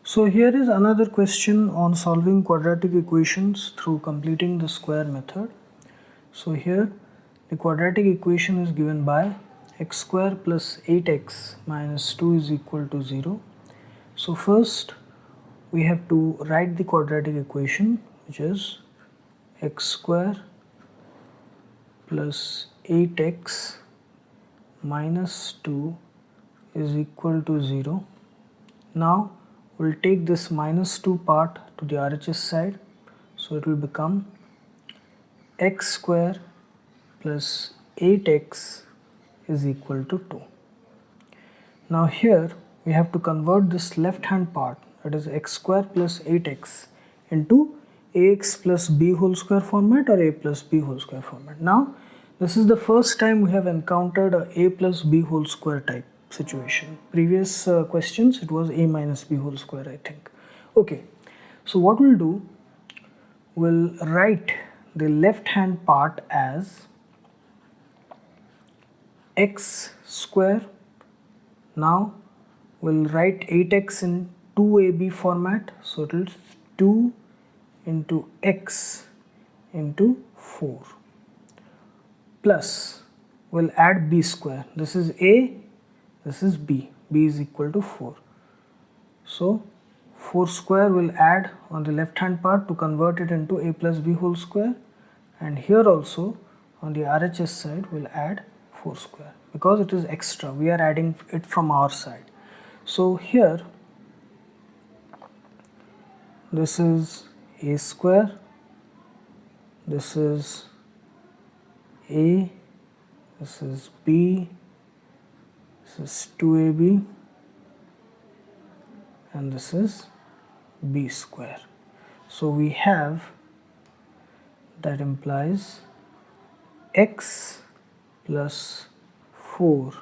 So here is another question on solving quadratic equations through completing the square method. So here the quadratic equation is given by x square plus 8x minus 2 is equal to 0. So first we have to write the quadratic equation, which is x square plus 8x minus 2 is equal to 0. Now we'll take this minus 2 part to the RHS side, so it will become x square plus 8x is equal to 2. Now here we have to convert this left hand part, that is x square plus 8x, into ax plus b whole square format or a plus b whole square format. Now this is the first time we have encountered a plus b whole square type situation. Previous questions it was a minus b whole square, I think. Okay, so what we'll do, we'll write the left hand part as x square. Now we'll write 8x in 2ab format, so it is 2 into x into 4 plus we'll add b square. This is a, this is b is equal to 4. So 4 square will add on the left hand part to convert it into a plus b whole square, and here also on the RHS side we'll add 4 square because it is extra, we are adding it from our side. So here this is a square, this is a, this is b, this is 2ab, and this is b square. So we have, that implies x plus 4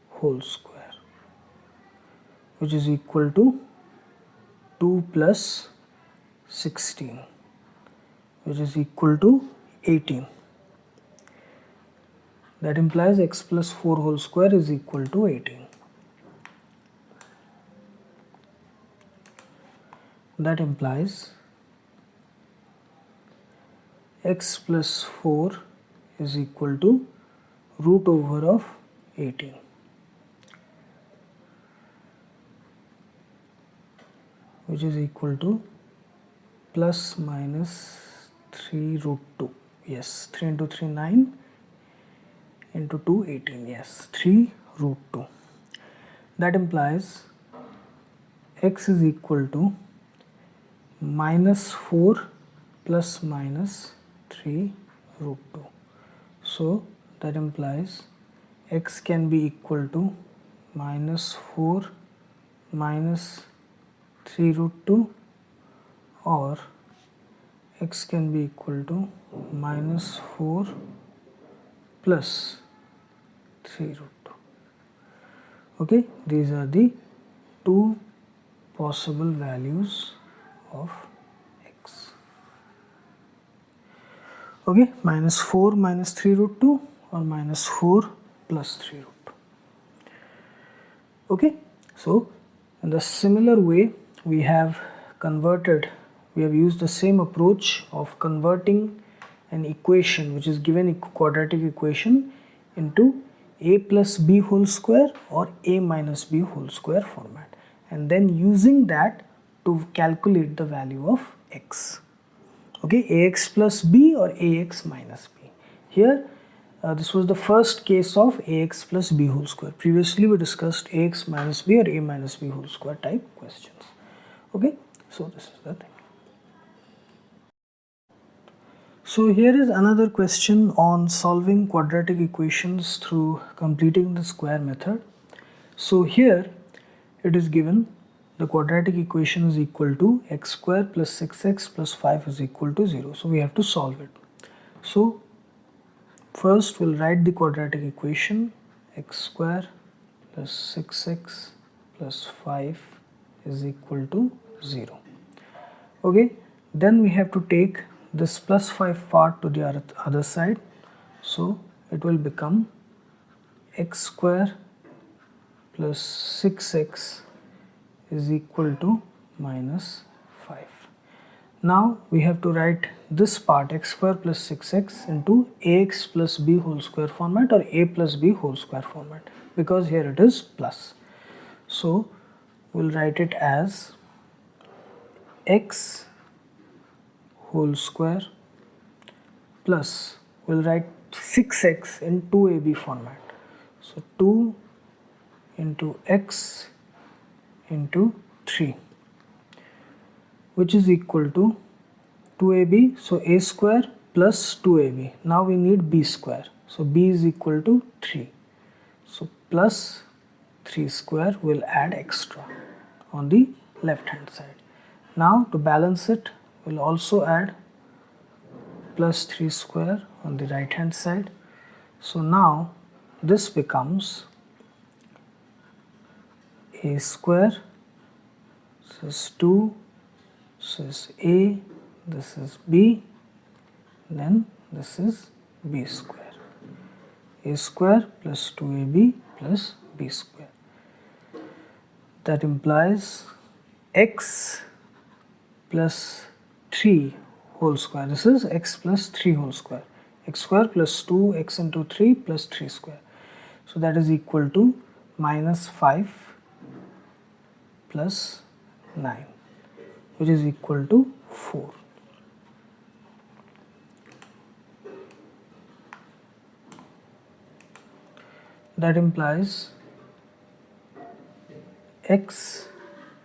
whole square, which is equal to 2 plus 16, which is equal to 18. That implies x plus 4 whole square is equal to 18. That implies x plus 4 is equal to root over of 18. Which is equal to plus minus 3 root 2. Yes, 3 into 3 9 into 2 18. Yes, 3 root 2. That implies x is equal to minus 4 plus minus 3 root 2. So that implies x can be equal to minus 4 minus 3 root 2, or x can be equal to minus 4 plus 3 root 2. Okay, these are the two possible values of x. Okay, minus 4 minus 3 root 2 or minus 4 plus 3 root 2. Okay, so in the similar way we have used the same approach of converting an equation which is given a quadratic equation into a plus b whole square or a minus b whole square format, and then using that to calculate the value of x. Okay, ax plus b or ax minus b. Here this was the first case of ax plus b whole square. Previously we discussed ax minus b or a minus b whole square type questions. Okay, so this is the thing. So here is another question on solving quadratic equations through completing the square method. So here it is given the quadratic equation is equal to x square plus 6x plus 5 is equal to 0. So we have to solve it. So first we'll write the quadratic equation, x square plus 6x plus 5 is equal to 0. Okay, then we have to take this plus 5 part to the other side, so it will become x square plus 6x is equal to minus 5. Now we have to write this part x square plus 6x into ax plus b whole square format or a plus b whole square format, because here it is plus. So we'll write it as x whole square plus, we'll write 6x in 2ab format. So 2 into x into 3, which is equal to 2ab, so a square plus 2ab. Now we need b square, so b is equal to 3. So plus 3 square will add extra on the left hand side. Now to balance it, we'll also add plus 3 square on the right hand side. So now this becomes a square, this is 2, this is a, this is b, then this is b square. A square plus 2ab plus b square. That implies x plus 3 whole square. This is x plus 3 whole square. X square plus 2x into 3 plus 3 square. So that is equal to minus 5 plus 9, which is equal to 4. That implies x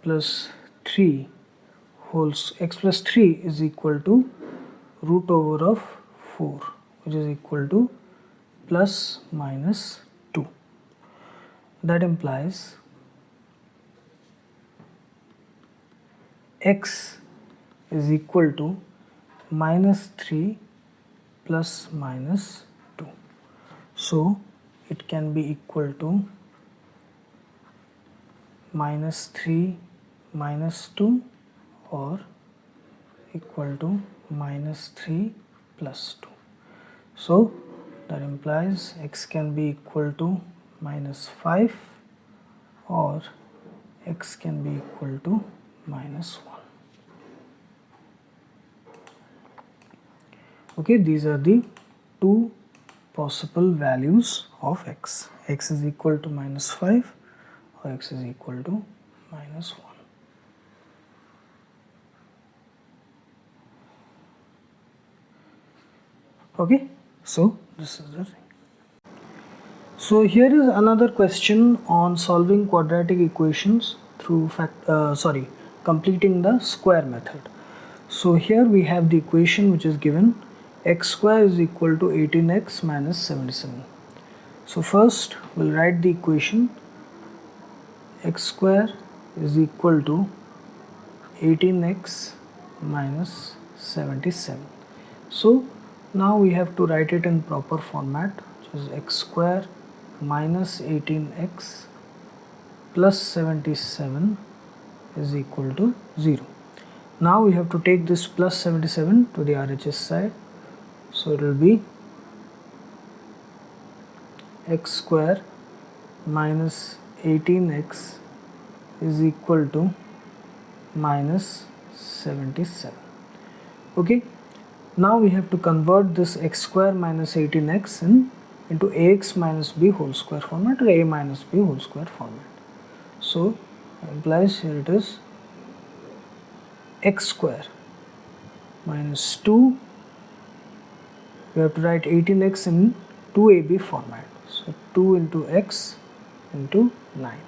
plus 3 x plus 3 is equal to root over of 4, which is equal to plus minus 2. That implies x is equal to minus 3 plus minus 2. So it can be equal to minus 3 minus 2 or equal to minus 3 plus 2. So that implies x can be equal to minus 5 or x can be equal to minus 1. Okay, these are the two possible values of x. X is equal to minus 5 or x is equal to minus 1. Okay, so this is the thing. So here is another question on solving quadratic equations through completing the square method. So here we have the equation which is given, x square is equal to 18x minus 77. So first we'll write the equation, x square is equal to 18x minus 77. So now we have to write it in proper format, which is x square minus 18x plus 77 is equal to 0. Now we have to take this plus 77 to the RHS side. So it will be x square minus 18x is equal to minus 77. Okay, now we have to convert this x square minus 18x into ax minus b whole square format or a minus b whole square format. So implies here it is x square minus 2, we have to write 18x in 2ab format. So 2 into x into 9.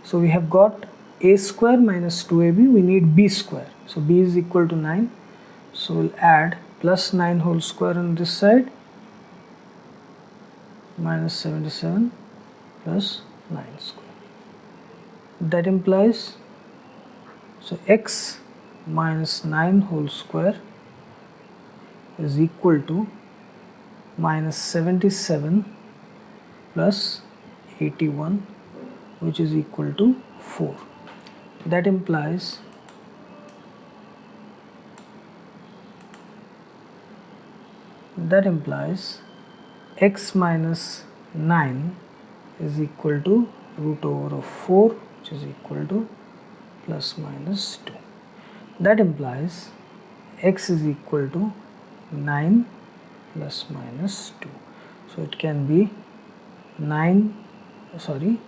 So we have got a square minus 2ab, we need b square. So b is equal to 9. So we'll add plus 9 whole square on this side minus 77 plus 9 square. That implies, so x minus 9 whole square is equal to minus 77 plus 81, which is equal to 4. That implies x minus 9 is equal to root over of 4, which is equal to plus minus 2. That implies x is equal to 9 plus minus 2. So it can be 9, sorry,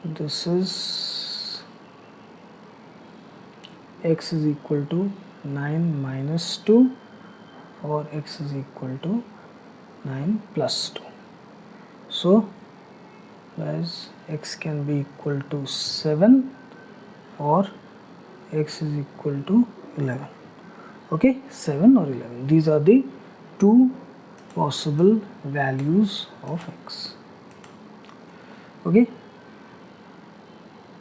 this is x is equal to 9 minus 2 or x is equal to 9 plus 2. So guys, x can be equal to 7 or x is equal to 11. Okay, 7 or 11. These are the two possible values of x. Okay,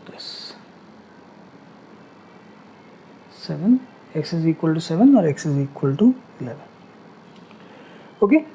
this 7, x is equal to 7 or x is equal to 11. Okay.